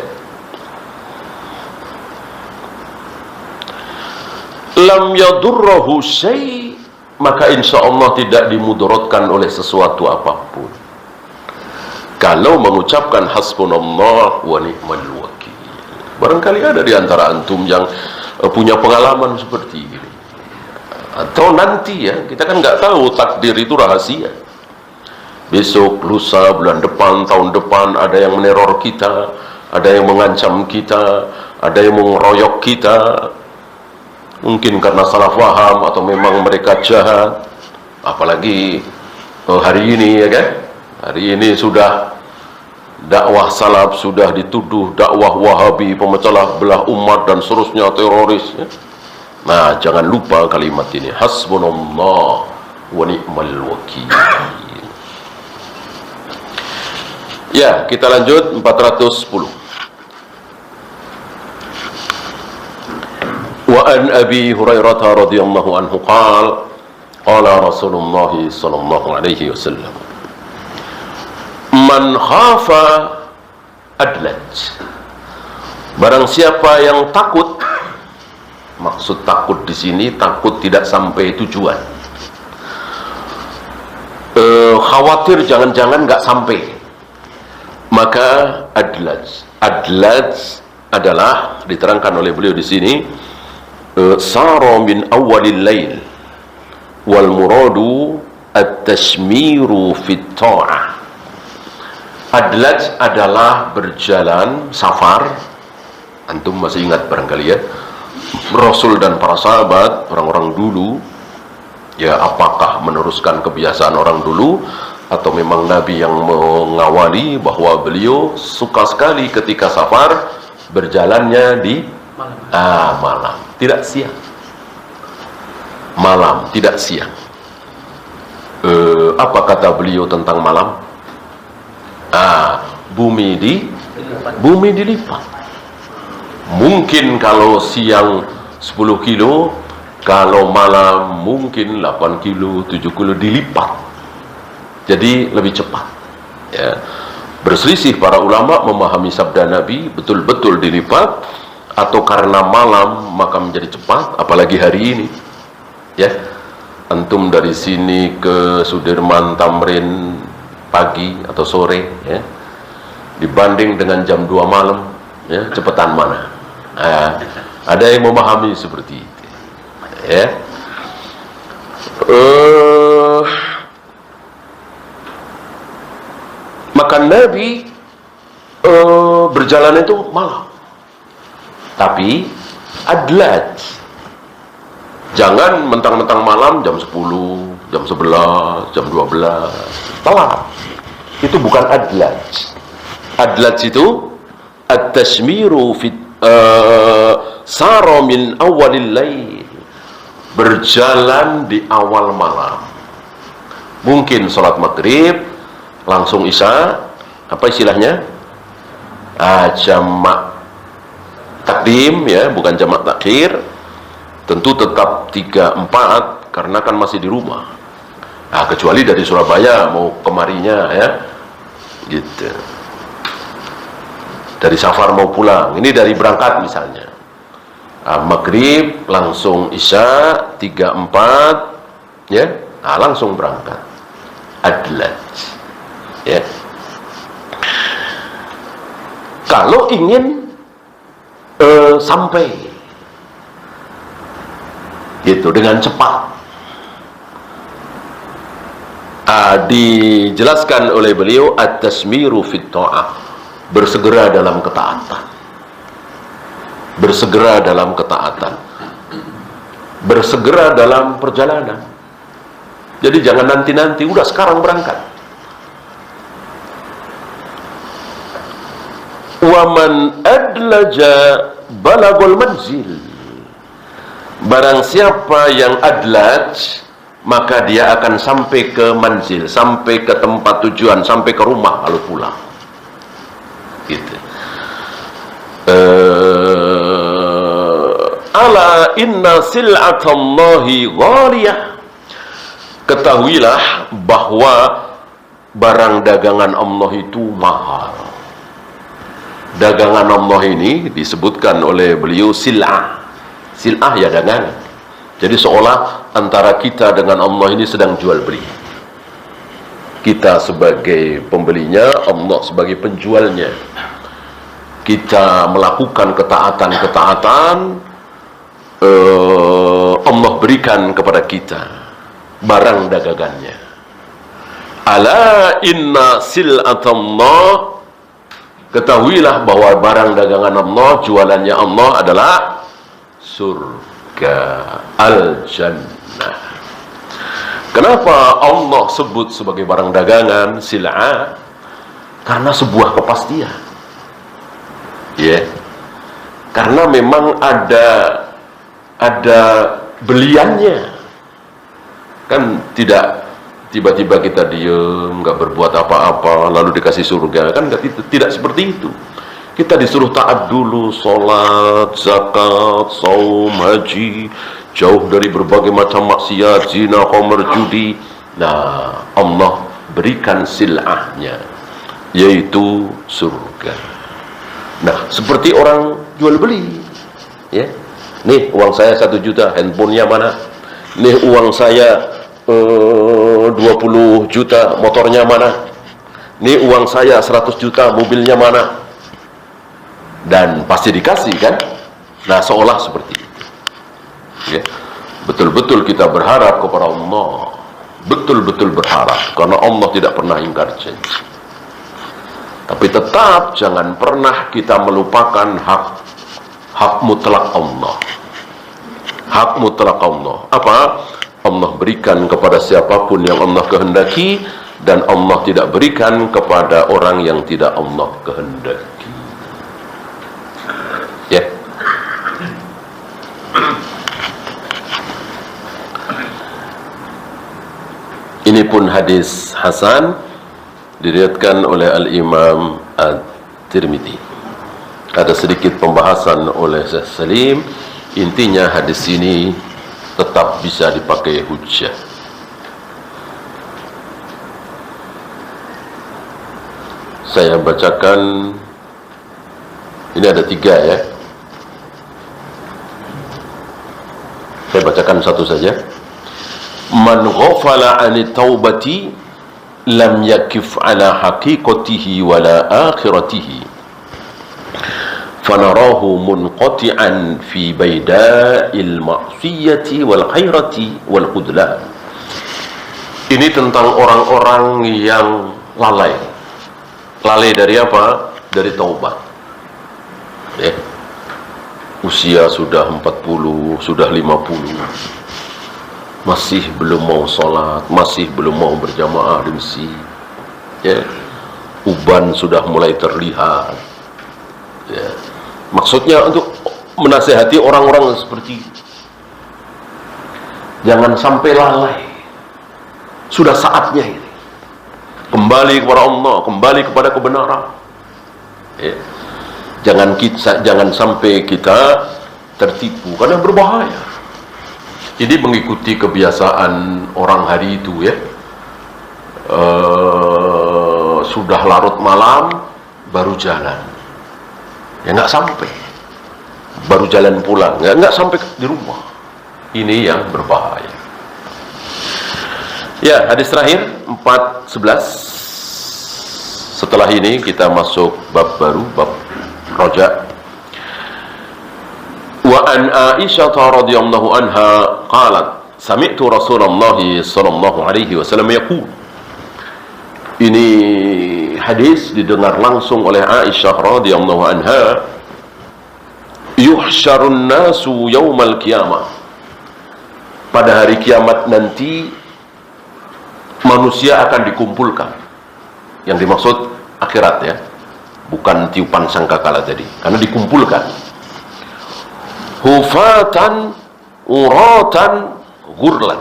Speaker 1: Lam yadurrahu syai', maka insya Allah tidak dimudaratkan oleh sesuatu apapun kalau mengucapkan hasbunallah wa ni'mal wakil. Barangkali ada di antara antum yang punya pengalaman seperti ini, atau nanti ya, kita kan nggak tahu, takdir itu rahasia. Besok, lusa, bulan depan, tahun depan ada yang meneror kita, ada yang mengancam kita, ada yang mengeroyok kita, mungkin karena salah paham atau memang mereka jahat. Apalagi hari ini ya kan, hari ini sudah dakwah salaf sudah dituduh dakwah Wahabi, pemecah belah umat dan seterusnya, teroris ya. Nah jangan lupa kalimat ini, hasbunallah wa ni'mal wakil. Ya, kita lanjut 410. Wa an Abi Hurairah radhiyallahu anhu qala qala Rasulullah sallallahu alaihi wasallam, man khafa adlaj, barang siapa yang takut, maksud takut di sini takut tidak sampai tujuan, khawatir jangan-jangan nggak sampai, maka adlaj adalah diterangkan oleh beliau di sini, sara min awalil lail wal muradu at-tashmiru fit ta'ah. Adlaj adalah berjalan, safar. Antum masih ingat barangkali ya, Rasul dan para sahabat, orang-orang dulu ya, apakah meneruskan kebiasaan orang dulu atau memang Nabi yang mengawali, bahwa beliau suka sekali ketika safar berjalannya di malam, tidak siang. Malam, tidak siang. Apa kata beliau tentang malam? Bumi dilipat. Mungkin kalau siang 10 kilo, kalau malam mungkin 8 kilo, 7 kilo dilipat. Jadi lebih cepat. Ya. Berselisih para ulama memahami sabda Nabi, betul-betul dilipat atau karena malam maka menjadi cepat, apalagi hari ini. Ya. Antum dari sini ke Sudirman Tamrin pagi atau sore ya, dibanding dengan jam 2 malam ya, cepetan mana? Ada yang memahami seperti itu. Ya. Maka Nabi berjalan itu malam, tapi adlat. Jangan mentang-mentang malam jam 10, jam 11, jam 12 telat. Itu bukan adlat. Adlat itu at-tashmiru fit sara min awalil lail, berjalan di awal malam. Mungkin sholat maghrib langsung isya, apa istilahnya, jamak takdim, ya, bukan jamak takhir. Tentu tetap 3-4 karena kan masih di rumah. Kecuali dari Surabaya mau kemarinya, ya, gitu. Dari safar mau pulang, ini dari berangkat misalnya. Maghrib langsung isya 3-4, ya, langsung berangkat. Adlat, ya. Kalau ingin sampai gitu dengan cepat, dijelaskan oleh beliau at-tasmiru fit ta'ah, bersegera dalam ketaatan, bersegera dalam ketaatan, bersegera dalam perjalanan. Jadi jangan nanti-nanti, udah sekarang berangkat. Waman adlaja balagul manzil, barang siapa yang adlaj, maka dia akan sampai ke manzil, sampai ke tempat tujuan, sampai ke rumah kalau pulang. Gitu. Ala inna sil'atallahi ghaliyah, ketahuilah bahwa barang dagangan Allah itu mahal. Dagangan Allah ini disebutkan oleh beliau sil'ah. Sil'ah ya dagangan. Jadi seolah antara kita dengan Allah ini sedang jual beli. Kita sebagai pembelinya, Allah sebagai penjualnya. Kita melakukan ketaatan-ketaatan, Allah berikan kepada kita barang dagangannya. Ala inna sil'atallah, ketahuilah bahwa barang dagangan Allah, jualannya Allah adalah surga, al-jannah. Kenapa Allah sebut sebagai barang dagangan sil'ah? Karena sebuah kepastian, ya. Karena memang ada beliannya, kan tidak tiba-tiba kita diem, nggak berbuat apa-apa lalu dikasih surga, kan tidak seperti itu. Kita disuruh taat dulu, sholat, zakat, saum, haji, jauh dari berbagai macam maksiat, zina, khamr, judi. Nah, Allah berikan sil'ahnya, yaitu surga. Nah, seperti orang jual beli, ya. Nih uang saya 1 juta, handphonenya mana? Nih uang saya 20 juta, motornya mana? Nih uang saya 100 juta, mobilnya mana? Dan pasti dikasih, kan? Nah, seolah seperti itu, ya. Betul-betul kita berharap kepada Allah, betul-betul berharap, karena Allah tidak pernah ingkar janji. Tapi tetap jangan pernah kita melupakan hak mutlak Allah. Hak mutlak Allah apa? Allah berikan kepada siapapun yang Allah kehendaki, dan Allah tidak berikan kepada orang yang tidak Allah kehendaki. Ya. Ini pun hadis hasan, diriwayatkan oleh Al-Imam At-Tirmidzi. Ada sedikit pembahasan oleh Syekh Salim. Intinya hadis ini tetap bisa dipakai hujjah. Saya bacakan, ini ada 3, ya. Saya bacakan satu saja. Man ghafala 'ani taubati lam yakif 'ala haqiqatihi wala akhiratihi fanarahu munqati'an fi baida'il ma'siyati wal khairati wal khudlan. Ini tentang orang-orang yang lalai. Lalai dari apa? Dari taubat. Ya. Usia sudah 40, sudah 50, masih belum mau sholat, masih belum mau berjamaah di masjid. Ya. Uban sudah mulai terlihat. Ya. Maksudnya untuk menasihati orang-orang seperti itu. Jangan sampai lalai. Sudah saatnya ini. Kembali kepada Allah, kembali kepada kebenaran. Ya. Jangan sampai kita tertipu, karena berbahaya. Ini mengikuti kebiasaan orang hari itu, ya. Sudah larut malam baru jalan, ya nggak sampai, baru jalan pulang, nggak sampai di rumah. Ini yang berbahaya. Ya, hadis terakhir 4:11. Setelah ini kita masuk bab baru, bab Raja. Wa an Aisyah radhiyallahu anha qalat sami'tu Rasulullah sallallahu alaihi wasallam yaqul. Ini hadis didengar langsung oleh Aisyah radhiyallahu anha. Yuhsyarun nasu yaumal qiyamah. Pada hari kiamat nanti manusia akan dikumpulkan. Yang dimaksud akhirat, ya. Bukan tiupan sangkakala tadi, karena dikumpulkan. Hufatan uratan ghurlan.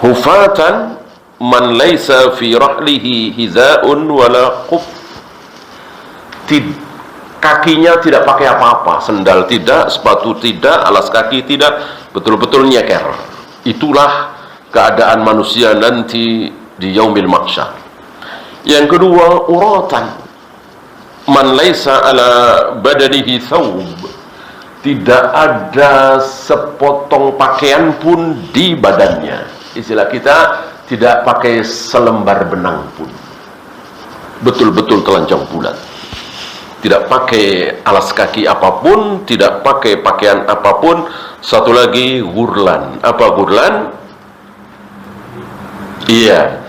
Speaker 1: Hufatan man laysa fi rahlihi hizaun wala qub. Kakinya tidak pakai apa-apa, sendal tidak, sepatu tidak, alas kaki tidak, betul-betul nyeker. Itulah keadaan manusia nanti di yaumil mahsyar. Yang kedua, uratan, man laisa ala badanihi thawb. Tidak ada sepotong pakaian pun di badannya. Istilah kita, tidak pakai selembar benang pun. Betul-betul telanjang bulat. Tidak pakai alas kaki apapun, tidak pakai pakaian apapun. Satu lagi, ghurlan. Apa ghurlan? Iya,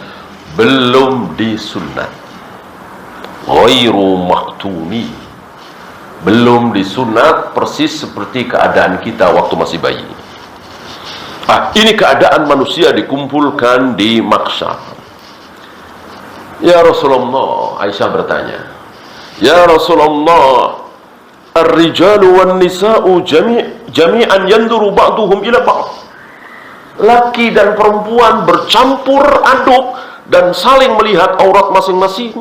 Speaker 1: belum disunat, ghairu maktumi, belum disunat, persis seperti keadaan kita waktu masih bayi. Ini keadaan manusia dikumpulkan di mahsyar. Ya Rasulullah, Aisyah bertanya, ya Rasulullah, ar-rijalu wan nisa'u jami'an yanduru ba'duhum ila ba'd. Laki dan perempuan bercampur aduk dan saling melihat aurat masing-masing.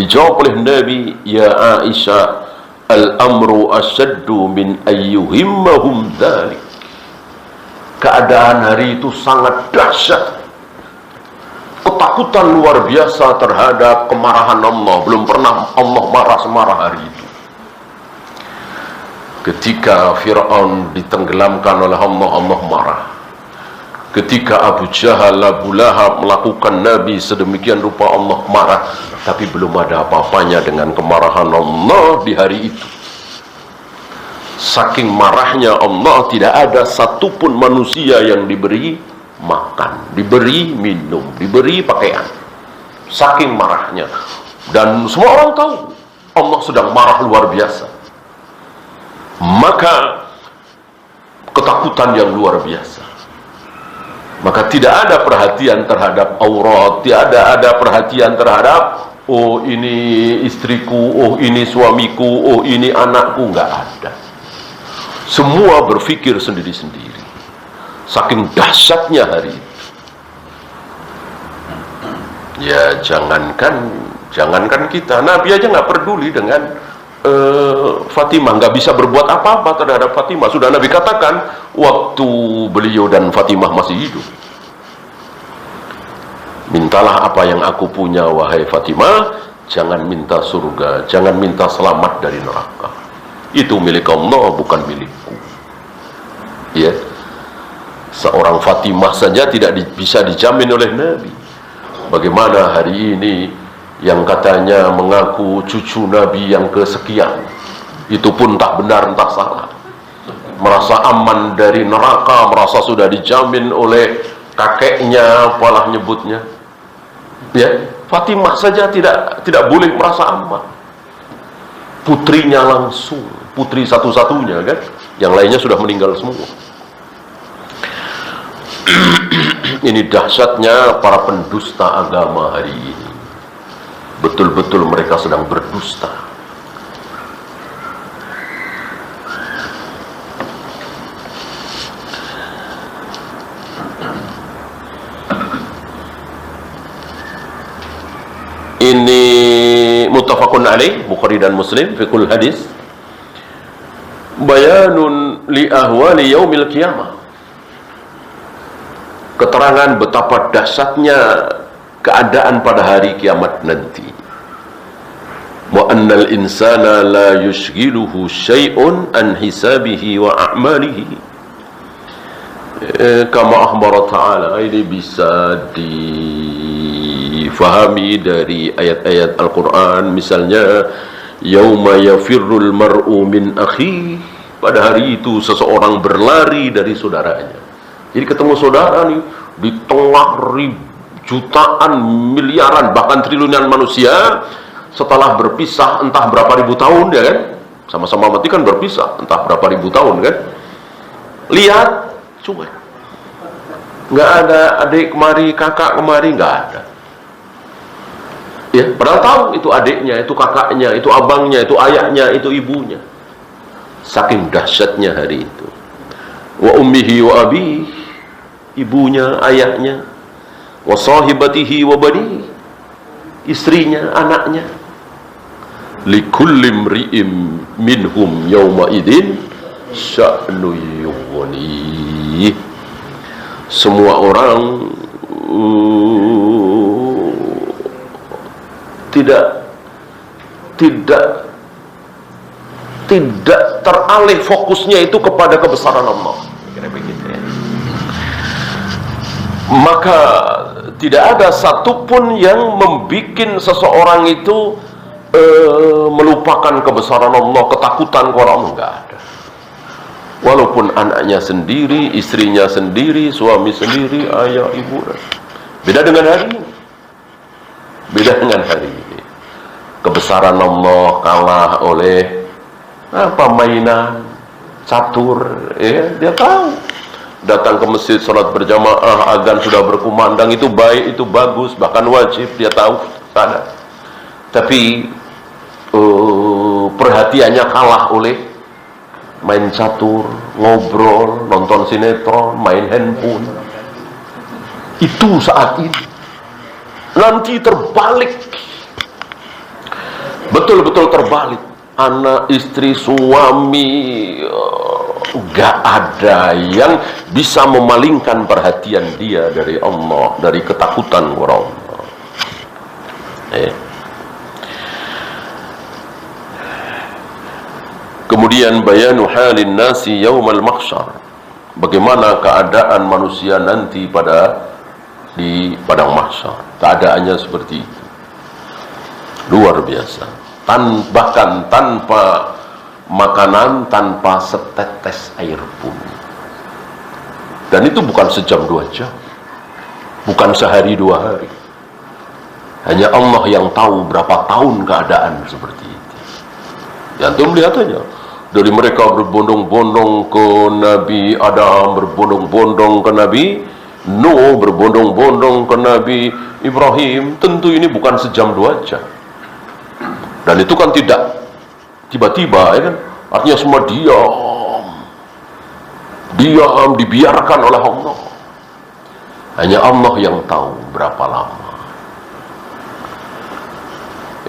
Speaker 1: Dijawab oleh Nabi, ya Aisyah, al-amru asyaddu min ayyuhimmahum dhalik. Keadaan hari itu sangat dahsyat. Ketakutan luar biasa terhadap kemarahan Allah. Belum pernah Allah marah semarah hari itu. Ketika Fir'aun ditenggelamkan oleh Allah, Allah marah. Ketika Abu Jahal, Abu Lahab melakukan Nabi sedemikian rupa, Allah marah. Tapi belum ada apa-apanya dengan kemarahan Allah di hari itu. Saking marahnya Allah, tidak ada satupun manusia yang diberi makan, diberi minum, diberi pakaian. Saking marahnya. Dan semua orang tahu Allah sedang marah luar biasa. Maka ketakutan yang luar biasa. Maka tidak ada perhatian terhadap aurat, tidak ada perhatian terhadap, oh ini istriku, oh ini suamiku, oh ini anakku, nggak ada. Semua berpikir sendiri-sendiri. Saking dahsyatnya hari itu. Ya jangankan kita, Nabi aja nggak peduli dengan Fatimah, nggak bisa berbuat apa-apa terhadap Fatimah. Sudah Nabi katakan waktu beliau dan Fatimah masih hidup, mintalah apa yang aku punya wahai Fatimah, jangan minta surga, jangan minta selamat dari neraka. Itu milik Allah, bukan milikku. Ya, seorang Fatimah saja tidak bisa dijamin oleh Nabi. Bagaimana hari ini yang katanya mengaku cucu Nabi yang kesekian, itu pun entah benar entah salah, merasa aman dari neraka, merasa sudah dijamin oleh kakeknya, apalah nyebutnya, ya. Fatimah saja tidak boleh merasa aman, putrinya langsung, putri satu-satunya kan, yang lainnya sudah meninggal semua. Ini dahsyatnya para pendusta agama hari ini. Betul-betul mereka sedang berdusta. Ini muttafaqun alaih, Bukhari dan Muslim, fiqhul hadis. Bayanun li ahwali yaumil qiyamah. Keterangan betapa dahsyatnya keadaan pada hari kiamat nanti. Wa annal insana la yushghiluhu syai'un an hisabihi wa a'malihi. Kama akhbara ta'ala, ini bisa difahami dari ayat-ayat Al-Quran. Misalnya, yauma yafirrul mar'u min akhi, pada hari itu seseorang berlari dari saudaranya. Jadi ketemu saudara nih di tengah jutaan, miliaran, bahkan triliunan manusia, setelah berpisah entah berapa ribu tahun, ya kan, sama-sama mati kan berpisah entah berapa ribu tahun kan. Lihat, cuek, nggak ada adik kemari, kakak kemari, nggak ada. Ya, padahal tahu itu adiknya, itu kakaknya, itu abangnya, itu ayahnya, itu ibunya. Saking dahsyatnya hari itu. Wa ummihi wa abi, ibunya, ayahnya. Wa sahibatihi wa bani, istrinya, anaknya. Likulli mri'im minhum yawma idin sya'nu yughni. Semua orang tidak teralih fokusnya itu kepada kebesaran Allah. Maka tidak ada satupun yang membuat seseorang itu melupakan kebesaran Allah, ketakutan kepada Allah, enggak ada. Walaupun anaknya sendiri, istrinya sendiri, suami sendiri, ayah, ibu. Beda dengan hari ini. Beda dengan hari ini. Kebesaran Allah kalah oleh mainan, catur, ya, dia tahu. Datang ke masjid, sholat berjamaah, azan sudah berkumandang, itu baik, itu bagus, bahkan wajib, dia tahu, sadar. Tapi perhatiannya kalah oleh main catur, ngobrol, nonton sinetron, main handphone. Itu saat ini. Nanti terbalik, betul-betul terbalik. Anak, istri, suami, gak ada yang bisa memalingkan perhatian dia dari Allah, dari ketakutan kepada Allah. Kemudian bayanu halin nasi yaumal mahsyar, bagaimana keadaan manusia nanti di padang mahsyar. Keadaannya seperti itu, luar biasa. Bahkan tanpa makanan, tanpa setetes air pun. Dan itu bukan sejam 2 jam, bukan sehari 2 hari. Hanya Allah yang tahu berapa tahun keadaan seperti itu. Ya, antum lihat aja, dari mereka berbondong-bondong ke Nabi Adam, berbondong-bondong ke Nabi Nuh, berbondong-bondong ke Nabi Ibrahim. Tentu ini bukan sejam 2 jam. Dan itu kan tidak tiba-tiba, ya kan? Artinya semua diam, dibiarkan oleh Allah. Hanya Allah yang tahu berapa lama.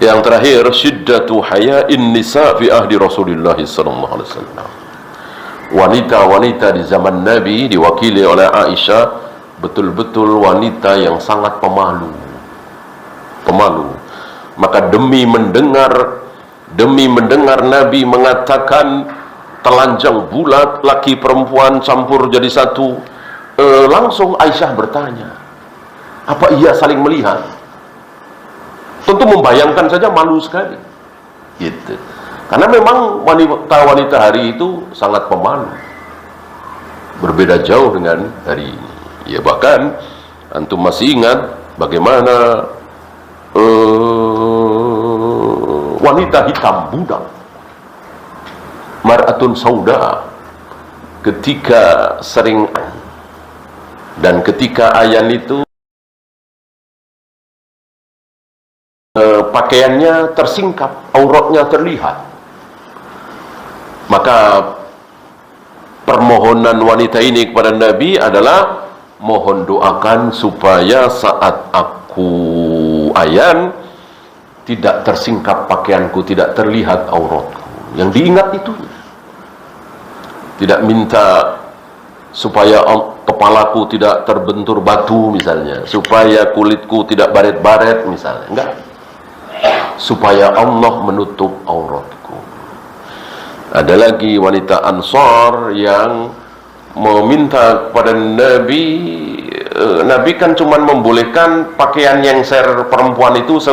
Speaker 1: Yang terakhir, syiddatu haya'in nisa fi ahdi Rasulullah sallallahu alaihi wasallam. Wanita-wanita di zaman Nabi diwakili oleh Aisyah, betul-betul wanita yang sangat pemalu. Maka demi mendengar Nabi mengatakan telanjang bulat, laki perempuan campur jadi satu, langsung Aisyah bertanya, apa iya saling melihat? Tentu membayangkan saja malu sekali. Gitu. Karena memang wanita-wanita hari itu sangat pemalu. Berbeda jauh dengan hari ini. Ya bahkan antum masih ingat bagaimana wanita hitam budak, mar'atun sauda, ketika sering dan ketika ayan itu pakaiannya tersingkap, auratnya terlihat, maka permohonan wanita ini kepada Nabi adalah, mohon doakan supaya saat aku ayan tidak tersingkap pakaianku, tidak terlihat auratku. Yang diingat itu, tidak minta supaya kepalaku tidak terbentur batu misalnya, supaya kulitku tidak baret-baret misalnya, enggak, supaya Allah menutup auratku. Ada lagi wanita Ansar yang meminta kepada Nabi. Nabi kan cuma membolehkan pakaian nyengser perempuan itu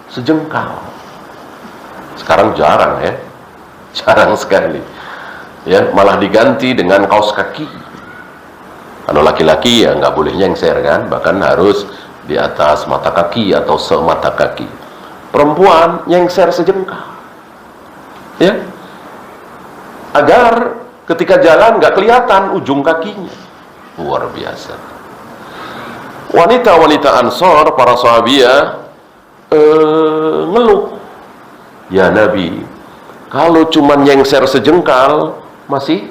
Speaker 1: sejengkal. Sekarang jarang ya, jarang sekali ya, malah diganti dengan kaos kaki. Kalau laki-laki ya nggak boleh nyengser kan, bahkan harus di atas mata kaki atau semata kaki. Perempuan nyengser sejengkal ya, agar ketika jalan nggak kelihatan ujung kakinya. Luar biasa. Wanita-wanita Ansor, para sahabiah, ngeluh, ya Nabi, kalau cuma nyengser sejengkal masih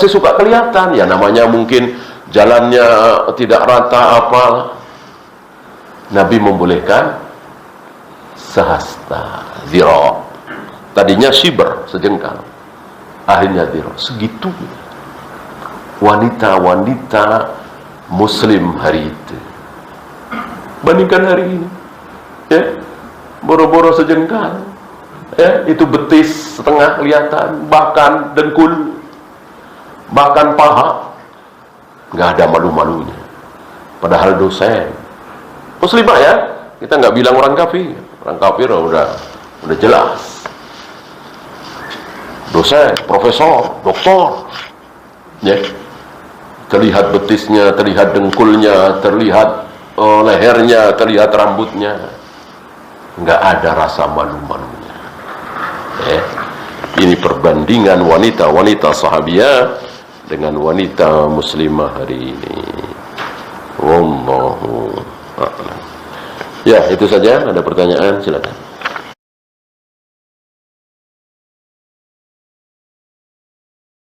Speaker 1: suka kelihatan. Ya namanya mungkin jalannya tidak rata apa. Nabi membolehkan sehasta, zira. Tadinya shibr, sejengkal, akhirnya zira. Segitu wanita-wanita Muslim hari itu. Bandingkan hari ini ya, boro-boro sejengkal ya, itu betis setengah kelihatan, bahkan dengkul, bahkan paha, nggak ada malu-malunya. Padahal dosen muslimah ya, kita nggak bilang orang kafir. Orang kafir udah jelas, dosen, profesor, doktor ya, terlihat betisnya, terlihat dengkulnya, terlihat lehernya, terlihat rambutnya, nggak ada rasa malu-malunya. Ini perbandingan wanita-wanita sahabiah dengan wanita muslimah hari ini. Wallahu a'lam. Ya, itu saja. Ada pertanyaan, silakan.